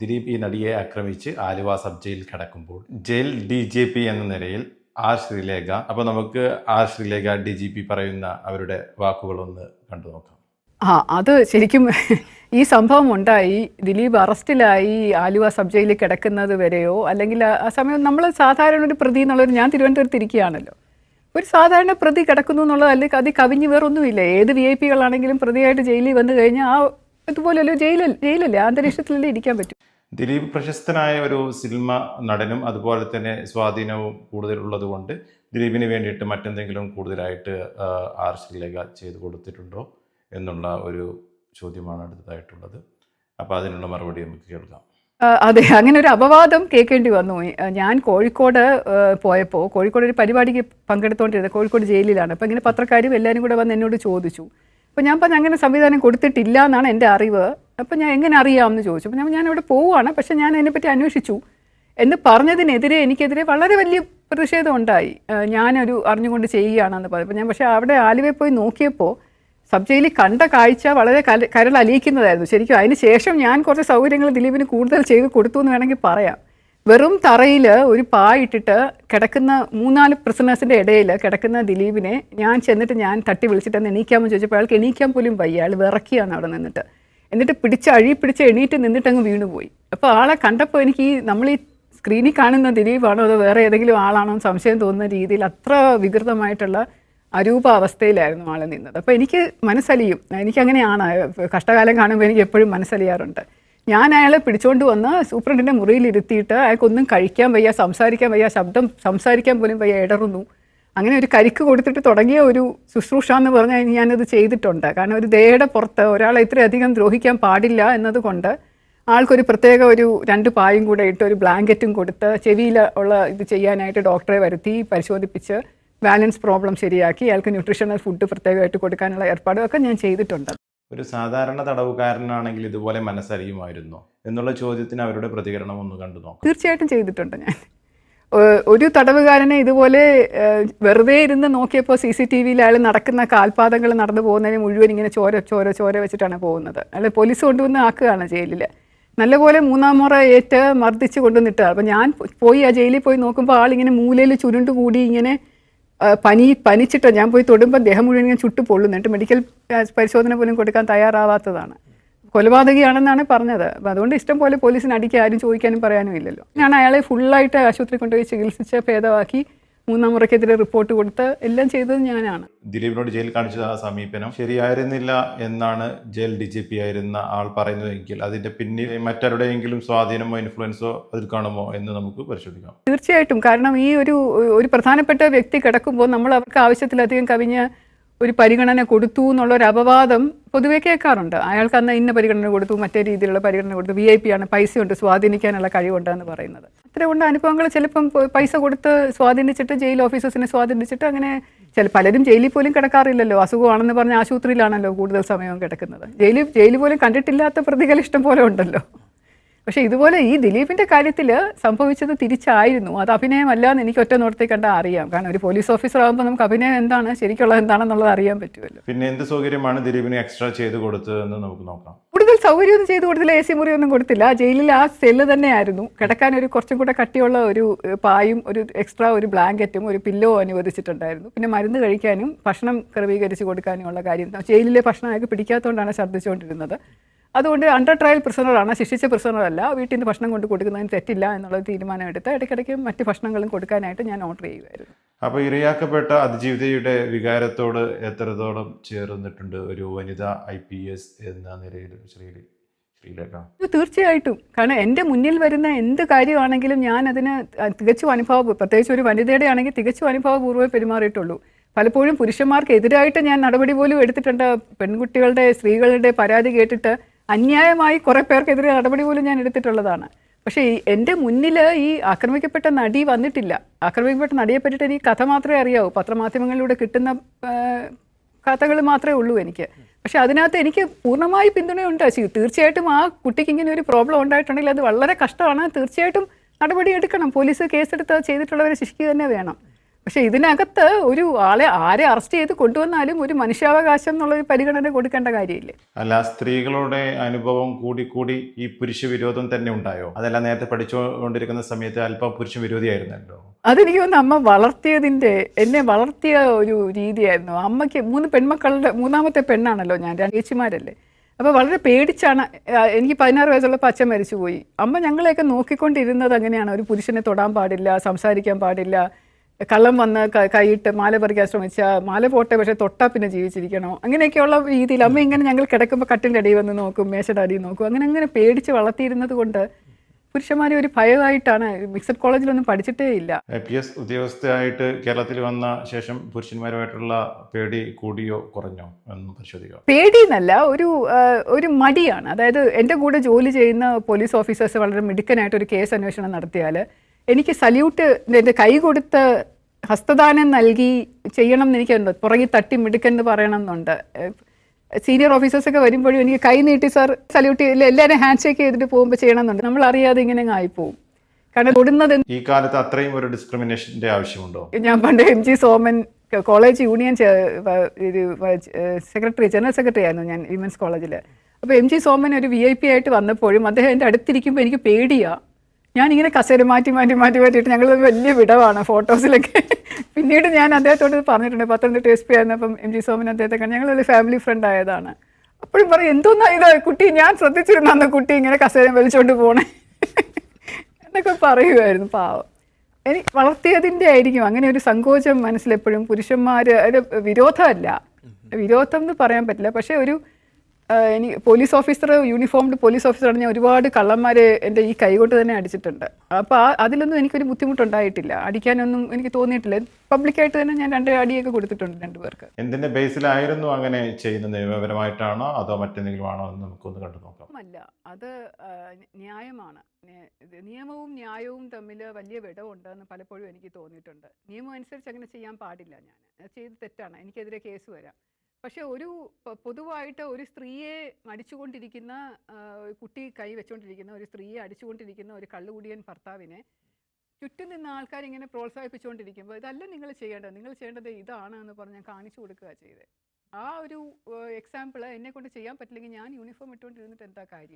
ദിലീപ് ഈ നടിയെ ആക്രമിച്ച് ആലുവ സബ് ജയിലിൽ കിടക്കുമ്പോൾ ജയിൽ DGP എന്ന നിലയിൽ ആർ ശ്രീലേഖ, അപ്പോൾ നമുക്ക് ആർ ശ്രീലേഖ DGP പറയുന്ന അവരുടെ വാക്കുകളൊന്ന് കണ്ടു നോക്കാം. അത് ശരിക്കും ഈ സംഭവം ഉണ്ടായി ദിലീപ് അറസ്റ്റിലായി ആലുവ സബ് ജയിലിൽ കിടക്കുന്നത് വരെയോ അല്ലെങ്കിൽ ആ സമയം നമ്മൾ സാധാരണ ഒരു പ്രതി എന്നുള്ളൊരു, ഞാൻ തിരുവനന്തപുരത്ത് ഇരിക്കുകയാണല്ലോ, ഒരു സാധാരണ പ്രതി കിടക്കുന്നു എന്നുള്ളത് അല്ലെങ്കിൽ അത് കവിഞ്ഞ് വേറൊന്നുമില്ല. ഏത് VIP കളാണെങ്കിലും പ്രതിയായിട്ട് ജയിലിൽ വന്നു കഴിഞ്ഞാൽ ആ ഇതുപോലെയല്ലോ ജയിലല്ലേ, അന്തരീക്ഷത്തിലല്ലേ ഇരിക്കാൻ പറ്റും. ദിലീപ് പ്രശസ്തനായ ഒരു സിനിമ നടനും അതുപോലെ തന്നെ സ്വാധീനവും കൂടുതലുള്ളത് കൊണ്ട് ദിലീപിന് വേണ്ടിയിട്ട് മറ്റെന്തെങ്കിലും കൂടുതലായിട്ട് ആർ ശ്രീലേഖ ചെയ്തു കൊടുത്തിട്ടുണ്ടോ എന്നുള്ള ഒരു ചോദ്യമാണ് അടുത്തതായിട്ടുള്ളത്. അപ്പോൾ അതിനുള്ള മറുപടി നമുക്ക് കേൾക്കാം. അതെ, അങ്ങനെ ഒരു അപവാദം കേൾക്കേണ്ടി വന്നു. ഞാൻ കോഴിക്കോട് പോയപ്പോൾ, കോഴിക്കോട് ഒരു പരിപാടിക്ക് പങ്കെടുത്തുകൊണ്ടിരുന്നത്, കോഴിക്കോട് ജയിലിലാണ്. അപ്പോൾ ഇങ്ങനെ പത്രക്കാരും എല്ലാവരും കൂടെ വന്ന് എന്നോട് ചോദിച്ചു. അപ്പോൾ ഞാൻ പറഞ്ഞു അങ്ങനെ സംവിധാനം കൊടുത്തിട്ടില്ല എന്നാണ് എൻ്റെ അറിവ്. അപ്പോൾ ഞാൻ എങ്ങനെ അറിയാമെന്ന് ചോദിച്ചു. അപ്പോൾ ഞാൻ അവിടെ പോവുകയാണ്, പക്ഷേ ഞാൻ അതിനെപ്പറ്റി അന്വേഷിച്ചു എന്ന് പറഞ്ഞതിനെതിരെ എനിക്കെതിരെ വളരെ വലിയ പ്രതിഷേധം ഉണ്ടായി. ഞാനൊരു അറിഞ്ഞുകൊണ്ട് ചെയ്യുകയാണെന്ന് പറഞ്ഞു. അപ്പോൾ ഞാൻ പക്ഷേ അവിടെ ആലുവയിൽ പോയി നോക്കിയപ്പോൾ സബ് ജയിലിൽ കണ്ട കാഴ്ച വളരെ കരളലിയിക്കുന്നതായിരുന്നു ശരിക്കും. അതിന് ശേഷം ഞാൻ കുറച്ച് സൗകര്യങ്ങൾ ദിലീപിന് കൂടുതൽ ചെയ്ത് കൊടുത്തു എന്ന് വേണമെങ്കിൽ പറയാം. വെറും തറയിൽ ഒരു പായിട്ടിട്ട് കിടക്കുന്ന 3-4 പ്രിസണേഴ്സിൻ്റെ ഇടയിൽ കിടക്കുന്ന ദിലീപിനെ ഞാൻ ചെന്നിട്ട് ഞാൻ തട്ടി വിളിച്ചിട്ട് എണീക്കാമെന്ന് ചോദിച്ചപ്പോൾ അയാൾക്ക് എണീക്കാൻ പോലും വയ്യ. അയാൾ വിറക്കിയാണ് അവിടെ എന്നിട്ട് പിടിച്ച് എണീറ്റ് നിന്നിട്ടങ്ങ് വീണുപോയി. അപ്പോൾ ആളെ കണ്ടപ്പോൾ എനിക്ക് നമ്മൾ ഈ സ്ക്രീനിൽ കാണുന്ന ദിലീപാണോ അതോ വേറെ ഏതെങ്കിലും ആളാണോ എന്ന് സംശയം തോന്നുന്ന രീതിയിൽ അത്ര വികൃതമായിട്ടുള്ള അരൂപ അവസ്ഥയിലായിരുന്നു ആൾ നിന്നത്. അപ്പോൾ എനിക്ക് മനസ്സലിയും, എനിക്കങ്ങനെയാണ്, കഷ്ടകാലം കാണുമ്പോൾ എനിക്ക് എപ്പോഴും മനസ്സലിയാറുണ്ട്. ഞാൻ അയാളെ പിടിച്ചുകൊണ്ട് വന്ന് സൂപ്രണ്ടിൻ്റെ മുറിയിലിരുത്തിയിട്ട് അയാൾക്കൊന്നും കഴിക്കാൻ വയ്യ, സംസാരിക്കാൻ വയ്യ, സംസാരിക്കാൻ പോലും വയ്യ, ഇടറുന്നു. അങ്ങനെ ഒരു കരിക്ക് കൊടുത്തിട്ട് തുടങ്ങിയ ഒരു ശുശ്രൂഷ എന്ന് പറഞ്ഞാൽ ഞാനത് ചെയ്തിട്ടുണ്ട്. കാരണം ഒരു ദയയുടെ പുറത്ത് ഒരാളെ ഇത്രയധികം ദ്രോഹിക്കാൻ പാടില്ല എന്നതുകൊണ്ട് ആൾക്കൊരു പ്രത്യേക ഒരു 2 പായും കൂടെ ഇട്ട് ഒരു ബ്ലാങ്കറ്റും കൊടുത്ത് ചെവിയിൽ ഉള്ള ഇത് ചെയ്യാനായിട്ട് ഡോക്ടറെ വരുത്തി പരിശോധിപ്പിച്ച് ബാലൻസ് പ്രോബ്ലം ശരിയാക്കി അയാൾക്ക് ന്യൂട്രീഷണൽ ഫുഡ് പ്രത്യേകമായിട്ട് കൊടുക്കാനുള്ള ഏർപ്പാടുമൊക്കെ ഞാൻ ചെയ്തിട്ടുണ്ട്. ഒരു സാധാരണ തടവുകാരനാണെങ്കിൽ ഇതുപോലെ മനസ്സറിയുമായിരുന്നോ എന്നുള്ള ചോദ്യത്തിന് അവരുടെ പ്രതികരണം ഒന്ന് കണ്ടു നോക്കാം. തീർച്ചയായിട്ടും ചെയ്തിട്ടുണ്ട് ഞാൻ. ഒരു തടവുകാരനെ ഇതുപോലെ വെറുതെ ഇരുന്ന് നോക്കിയപ്പോൾ CCTVയിൽ അയാൾ നടക്കുന്ന കാൽപാദങ്ങൾ നടന്നു പോകുന്നതിന് മുഴുവൻ ഇങ്ങനെ ചോര വെച്ചിട്ടാണ് പോകുന്നത്. അയാൾ പോലീസ് കൊണ്ടുവന്ന് ആക്കുകയാണ് ജയിലിൽ. നല്ലപോലെ 3-ാം മുറ ഏറ്റ് മർദ്ദിച്ച് കൊണ്ടുവന്നിട്ട്. അപ്പോൾ ഞാൻ പോയി ആ ജയിലിൽ പോയി നോക്കുമ്പോൾ ആളിങ്ങനെ മൂലയിൽ ചുരുണ്ടുകൂടി ഇങ്ങനെ പനിച്ചിട്ട് ഞാൻ പോയി തൊടുമ്പോൾ ദേഹം മുഴുവൻ ഇങ്ങനെ ചുട്ടു പൊള്ളുന്നിട്ട് മെഡിക്കൽ പരിശോധന പോലും കൊടുക്കാൻ തയ്യാറാവാത്തതാണ്. കൊലപാതകയാണെന്നാണ് പറഞ്ഞത്. അപ്പോൾ അതുകൊണ്ട് ഇഷ്ടം പോലെ പോലീസിന് അടിക്കാൻ ആരും ചോദിക്കാനും പറയാനും ഇല്ലല്ലോ. ഞാൻ അയാളെ ഫുള്ളായിട്ട് ആശുപത്രി കൊണ്ടുപോയി ചികിത്സിച്ച് ഭേദമാക്കി 3-ാം മുറയ്ക്കെതിരെ റിപ്പോർട്ട് കൊടുത്ത് എല്ലാം ചെയ്തത് ഞാനാണ്. ദിലീപിനോട് ജയിൽ കാണിച്ച ആ സമീപനം ശരിയായിരുന്നില്ല എന്നാണ് ജയിൽ DGP ആയിരുന്ന ആൾ പറയുന്നതെങ്കിൽ അതിൻ്റെ പിന്നിൽ മറ്റാരുടെയെങ്കിലും സ്വാധീനമോ ഇൻഫ്ലുവൻസോ അതിൽ കാണുമോ എന്ന് നമുക്ക് പരിശോധിക്കാം. തീർച്ചയായിട്ടും. കാരണം ഈ ഒരു പ്രധാനപ്പെട്ട വ്യക്തി കിടക്കുമ്പോൾ നമ്മൾ അവർക്ക് ആവശ്യത്തിലധികം കവിഞ്ഞ് ഒരു പരിഗണന കൊടുത്തു എന്നുള്ളൊരു അപവാദം പൊതുവെ കേൾക്കാറുണ്ട്. അയാൾക്ക് അന്ന് ഇന്ന പരിഗണന കൊടുത്തു, മറ്റേ രീതിയിലുള്ള പരിഗണന കൊടുത്തു, VIP ആണ്, പൈസയുണ്ട്, സ്വാധീനിക്കാനുള്ള കഴിവുണ്ടെന്ന് പറയുന്നത്. അത്രയുണ്ട് അനുഭവങ്ങൾ. ചിലപ്പം പൈസ കൊടുത്ത് സ്വാധീനിച്ചിട്ട് ജയിൽ ഓഫീസേഴ്സിനെ സ്വാധീനിച്ചിട്ട് അങ്ങനെ പലരും ജയിലിൽ പോലും കിടക്കാറില്ലല്ലോ. അസുഖമാണെന്ന് പറഞ്ഞ് ആശുപത്രിയിലാണല്ലോ കൂടുതൽ സമയം കിടക്കുന്നത്. ജയിൽ പോലും കണ്ടിട്ടില്ലാത്ത പ്രതികൾ ഇഷ്ടം പോലെ ഉണ്ടല്ലോ. പക്ഷേ ഇതുപോലെ ഈ ദിലീപിൻ്റെ കാര്യത്തിൽ സംഭവിച്ചത് തിരിച്ചായിരുന്നു. അത് അഭിനയമല്ല എന്ന് എനിക്ക് ഒറ്റ നോട്ടത്തിൽ കണ്ടാൽ അറിയാം. കാരണം ഒരു പോലീസ് ഓഫീസർ ആകുമ്പോൾ നമുക്ക് അഭിനയം എന്താണ് ശരിക്കുള്ളത് എന്താണെന്നുള്ളത് അറിയാൻ പറ്റുമല്ലോ. പിന്നെ എന്ത് സൗകര്യമാണ് ദിലീപിന് എക്സ്ട്രാ ചെയ്ത് കൊടുത്തതെന്ന് നമുക്ക് നോക്കാം. കൂടുതൽ സൗകര്യമൊന്നും ചെയ്ത് കൊടുത്തില്ല. AC മുറിയൊന്നും കൊടുത്തില്ല. ജയിലിൽ ആ സെല്ല് തന്നെയായിരുന്നു. കിടക്കാൻ ഒരു കുറച്ചും കൂടെ കട്ടിയുള്ള ഒരു പായും ഒരു എക്സ്ട്രാ ഒരു ബ്ലാങ്കറ്റും ഒരു പില്ലോ അനുവദിച്ചിട്ടുണ്ടായിരുന്നു. പിന്നെ മരുന്ന് കഴിക്കാനും ഭക്ഷണം ക്രമീകരിച്ച് കൊടുക്കാനുമുള്ള കാര്യം. ജയിലിലെ ഭക്ഷണം അയാൾക്ക് പിടിക്കാത്തതുകൊണ്ടാണ് ഛർദ്ദിച്ചുകൊണ്ടിരുന്നത്. അതുകൊണ്ട് അണ്ടർ ട്രയൽ പ്രിസണറാണ്, ശിക്ഷിച്ച പ്രിസണറല്ല. വീട്ടിൽ നിന്ന് ഭക്ഷണം കൊണ്ട് കൊടുക്കുന്നതിന് തെറ്റില്ല എന്നുള്ള തീരുമാനം എടുത്ത് ഇടയ്ക്കിടയ്ക്ക് മറ്റ് ഭക്ഷണങ്ങളും കൊടുക്കാനായിട്ട് ഞാൻ ഓർഡർ ചെയ്യുമായിരുന്നു. അപ്പോൾ ഇരയാക്കപ്പെട്ട അതിജീവിതയുടെ വികാരത്തോട് എത്രത്തോളം ചേർന്നിട്ടുണ്ട് ഒരു വനിതാ IPS എന്ന നിലയിൽ ശ്രീലേഖ? തീർച്ചയായിട്ടും. കാരണം എൻ്റെ മുന്നിൽ വരുന്ന എന്ത് കാര്യമാണെങ്കിലും ഞാൻ അതിന് തികച്ചും പ്രത്യേകിച്ച് ഒരു വനിതയുടെ ആണെങ്കിൽ തികച്ചും അനുഭവപൂർവ്വമേ പെരുമാറിയിട്ടുള്ളൂ. പലപ്പോഴും പുരുഷന്മാർക്ക് എതിരായിട്ട് ഞാൻ നടപടി പോലും എടുത്തിട്ടുണ്ട്. പെൺകുട്ടികളുടെ സ്ത്രീകളുടെ പരാതി കേട്ടിട്ട് അന്യായമായി കുറേ പേർക്കെതിരെ നടപടി പോലും ഞാൻ എടുത്തിട്ടുള്ളതാണ്. പക്ഷേ എൻ്റെ മുന്നിൽ ഈ ആക്രമിക്കപ്പെട്ട നടി വന്നിട്ടില്ല. ആക്രമിക്കപ്പെട്ട നടിയെ പറ്റിയിട്ട് എനിക്ക് കഥ മാത്രമേ അറിയാവൂ. പത്രമാധ്യമങ്ങളിലൂടെ കിട്ടുന്ന കഥകൾ മാത്രമേ ഉള്ളൂ എനിക്ക്. പക്ഷേ അതിനകത്ത് എനിക്ക് പൂർണ്ണമായി പിന്തുണയുണ്ട്. തീർച്ചയായിട്ടും ആ കുട്ടിക്ക് ഇങ്ങനെ ഒരു പ്രോബ്ലം ഉണ്ടായിട്ടുണ്ടെങ്കിൽ അത് വളരെ കഷ്ടമാണ്. തീർച്ചയായിട്ടും നടപടി എടുക്കണം. പോലീസ് കേസെടുത്ത് ചെയ്തിട്ടുള്ളവരെ ശിക്ഷിക്കുക തന്നെ വേണം. പക്ഷെ ഇതിനകത്ത് ഒരു ആരെ അറസ്റ്റ് ചെയ്ത് കൊണ്ടുവന്നാലും ഒരു മനുഷ്യാവകാശം എന്നുള്ളൊരു പരിഗണന കൊടുക്കേണ്ട കാര്യമില്ലേ? അല്ല, സ്ത്രീകളുടെ അനുഭവം കൂടി ഈ പുരുഷ വിരോധം തന്നെ ഉണ്ടായോ? അതെല്ലാം നേരത്തെ പഠിച്ചുകൊണ്ടിരിക്കുന്ന സമയത്ത് അല്പം പുരുഷ വിരോധിയായിരുന്നല്ലോ. അതെനിക്ക് തോന്നുന്നു അമ്മ എന്നെ വളർത്തിയ ഒരു രീതിയായിരുന്നു. അമ്മയ്ക്ക് 3 പെൺമക്കളുടെ 3ാമത്തെ പെണ്ണാണല്ലോ ഞാൻ, 2 ചേച്ചിമാരല്ലേ. അപ്പോൾ വളരെ പേടിച്ചാണ്. എനിക്ക് 16 വയസ്സുള്ളപ്പോൾ അച്ഛൻ മരിച്ചുപോയി. അമ്മ ഞങ്ങളെയൊക്കെ നോക്കിക്കൊണ്ടിരുന്നത് അങ്ങനെയാണ്. ഒരു പുരുഷനെ തൊടാൻ പാടില്ല, സംസാരിക്കാൻ പാടില്ല, കള്ളം വന്ന് കൈയിട്ട് മാല പറിക്കാൻ ശ്രമിച്ചാൽ മാല പോട്ടെ, പക്ഷേ തൊട്ടാൽ പിന്നെ ജീവിച്ചിരിക്കണോ, അങ്ങനെയൊക്കെയുള്ള രീതിയിൽ അമ്മ ഇങ്ങനെ ഞങ്ങൾ കിടക്കുമ്പോൾ കട്ടിൻ്റെ അടിയിൽ വന്ന് നോക്കും, മേശയുടെ അടിയിൽ നോക്കും. അങ്ങനെ പേടിച്ച് വളർത്തിയിരുന്നത് കൊണ്ട് പുരുഷന്മാരെ ഒരു ഭയമായിട്ടാണ്. മിക്സഡ് കോളേജിലൊന്നും പഠിച്ചിട്ടേ ഇല്ല. IPS ഉദ്യോഗസ്ഥയായിട്ട് കേരളത്തിൽ വന്ന ശേഷം പുരുഷന്മാരുമായിട്ടുള്ള പേടി കൂടിയോ കുറഞ്ഞോ എന്ന് പരിശോധിക്കുക. പേടിയെന്നല്ല, ഒരു മടിയാണ്. അതായത് എൻ്റെ കൂടെ ജോലി ചെയ്യുന്ന പോലീസ് ഓഫീസേഴ്സ് വളരെ മിടുക്കനായിട്ട് ഒരു കേസ് അന്വേഷണം നടത്തിയാൽ എനിക്ക് സല്യൂട്ട്, എൻ്റെ കൈ കൊടുത്ത് ഹസ്തദാനം നൽകി ചെയ്യണം എന്ന് എനിക്കുണ്ട്. പുറകിൽ തട്ടി മിടുക്കൻ എന്ന് പറയണം എന്നുണ്ട്. സീനിയർ ഓഫീസേഴ്സൊക്കെ വരുമ്പോഴും എനിക്ക് കൈ നീട്ടി സാർ സല്യൂട്ട് ചെയ്യില്ല, എല്ലാവരും ഹാൻഡ് ഷേക്ക് ചെയ്തിട്ട് പോകുമ്പോൾ ചെയ്യണമെന്നുണ്ട്. നമ്മൾ അറിയാതെ ഇങ്ങനെ ആയിപ്പോവും. കാരണം തൊടുന്നത് ഈ കാലത്ത് അത്രയും ഒരു ഡിസ്ക്രിമിനേഷൻ്റെ ആവശ്യമുണ്ടോ? ഞാൻ പണ്ട് MG Soman college union general secretary ആയിരുന്നു ഞാൻ വിമൻസ് കോളേജിൽ. അപ്പോൾ MG സോമൻ ഒരു VIP ആയിട്ട് വന്നപ്പോഴും അദ്ദേഹം എൻ്റെ അടുത്തിരിക്കുമ്പോൾ എനിക്ക് പേടിയാണ്. ഞാനിങ്ങനെ കസേര മാറ്റിയിട്ട് ഞങ്ങൾ വലിയ വിടവാണ് ഫോട്ടോസിലൊക്കെ. പിന്നീട് ഞാൻ അദ്ദേഹത്തോട് പറഞ്ഞിട്ടുണ്ട്, പത്തനംതിട്ട SP ആയിരുന്നപ്പം MG സോമൻ അദ്ദേഹത്തെ കണ്ട് ഞങ്ങളൊരു ഫാമിലി ഫ്രണ്ട് ആയതാണ്. അപ്പോഴും പറയും, എന്തോന്നാ ഇത് കുട്ടി, ഞാൻ ശ്രദ്ധിച്ചിരുന്നു അന്ന് കുട്ടി ഇങ്ങനെ കസേര വലിച്ചുകൊണ്ട് പോണേ എന്നൊക്കെ പറയുമായിരുന്നു. പാവം. എനിക്ക് വളർത്തിയതിൻ്റെ ആയിരിക്കും അങ്ങനെ ഒരു സങ്കോചം മനസ്സിലെപ്പോഴും. പുരുഷന്മാർ ഒരു വിരോധം എന്ന് പറയാൻ പറ്റില്ല, പക്ഷേ ഒരു police officer, uniformed police officer ഞാൻ ഒരുപാട് കള്ളന്മാരെ എൻ്റെ ഈ കൈകൊണ്ട് തന്നെ അടിച്ചിട്ടുണ്ട്. അപ്പോൾ അതിലൊന്നും എനിക്കൊരു ബുദ്ധിമുട്ടുണ്ടായിട്ടില്ല, അടിക്കാനൊന്നും എനിക്ക് തോന്നിയിട്ടില്ല. പബ്ലിക്കായിട്ട് തന്നെ ഞാൻ 2 അടിയൊക്കെ കൊടുത്തിട്ടുണ്ട് 2 പേർക്ക്. എന്തിൻ്റെ ബേസിലായിരുന്നു അങ്ങനെ ചെയ്യുന്നത്? നിയമപരമായിട്ടാണോ അതോ മറ്റെന്തെങ്കിലും ആണോ എന്ന് നമുക്കൊന്ന് കണ്ടു നോക്കാം. അല്ല, അത് ന്യായമാണ്. നിയമവും ന്യായവും തമ്മിൽ വലിയ വിടവുണ്ടെന്ന് പലപ്പോഴും എനിക്ക് തോന്നിയിട്ടുണ്ട്. നിയമം അനുസരിച്ച് അങ്ങനെ ചെയ്യാൻ പാടില്ല. ഞാൻ ചെയ്ത് തെറ്റാണ്, എനിക്കെതിരെ കേസ് വരാം. പക്ഷെ പൊതുവായിട്ട് ഒരു സ്ത്രീയെ അടിച്ചുകൊണ്ടിരിക്കുന്ന, കുട്ടി കൈ വെച്ചുകൊണ്ടിരിക്കുന്ന ഒരു സ്ത്രീയെ അടിച്ചുകൊണ്ടിരിക്കുന്ന ഒരു കള്ളുകുടിയൻ ഭർത്താവിനെ ചുറ്റും നിന്ന് ആൾക്കാർ ഇങ്ങനെ പ്രോത്സാഹിപ്പിച്ചുകൊണ്ടിരിക്കുമ്പോൾ ഇതല്ല നിങ്ങൾ ചെയ്യേണ്ടത് ഇതാണ് എന്ന് പറഞ്ഞ് ഞാൻ കാണിച്ചു കൊടുക്കുക ചെയ്തത്. ആ ഒരു എക്സാമ്പിൾ എന്നെ കൊണ്ട് ചെയ്യാൻ പറ്റില്ലെങ്കിൽ ഞാൻ യൂണിഫോം ഇട്ടുകൊണ്ടിരുന്നിട്ട് എന്താ കാര്യം?